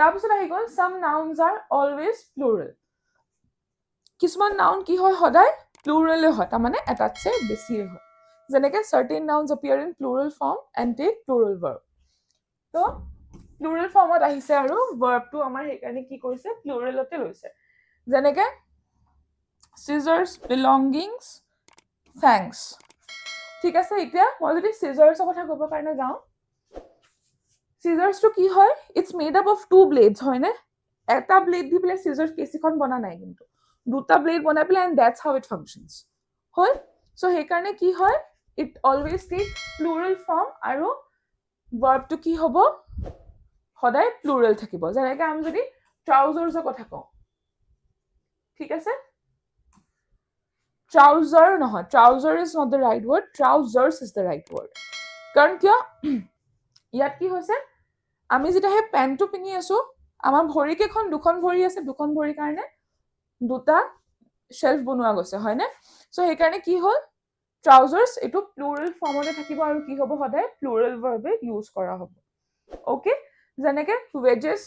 তাৰপিছত আহি গ'ল some nouns are always plural. কিছুমান নাউন কি হয় সদায় প্লুৰেল হয়, তাৰমানে এটাতছে বেছি হয়। যেনেকে certain nouns appear in plural form and take plural verb. তো প্লুৰেল ফৰ্মত আহিছে আৰু ভাৰ্বটো আমাৰ সেইকাৰণে কি কৰিছে প্লুৰেলতে লৈছে। যেনেকে scissors, belongings, thanks. ঠিক আছে, এতিয়া মই যদি scissors কথা ক'ব কাৰণে যাওঁ, scissors টো কি হয় it's made up of two blades হয়নে? এটা ব্লেড দি পেলাই scissors কেচিখন বনা নাই, কিন্তু দুটা ব্লেড বনাই পেলাই and that's how it functions হয়। so সেইকাৰণে কি হয় it always take plural form আৰু ভাৰ্বটো কি হ'ব সদায় প্লুৰেল থাকিব। যেনেকে আমি যদি ট্ৰাউজাৰ্ছৰ কথা কওঁ, ঠিক আছে, ট্ৰাউজাৰ নহয়, trouser is not the right word, trousers is the right word. কাৰণ কিয় ইয়াত কি হৈছে আমি যেতিয়া সেই পেণ্টটো পিন্ধি আছো আমাৰ ভৰিকেইখন দুখন ভৰি আছে, দুখন ভৰিৰ কাৰণে দুটা শেল্ফ বনোৱা গৈছে হয়নে? চ' সেইকাৰণে কি হ'ল ট্ৰাউজাৰ্ছ এইটো প্লুৰেল ফৰ্মতে থাকিব আৰু কি হ'ব সদায় প্লুৰেল ভাৰ্বে ইউজ কৰা হ'ব। অ'কে, যেনেকে wedges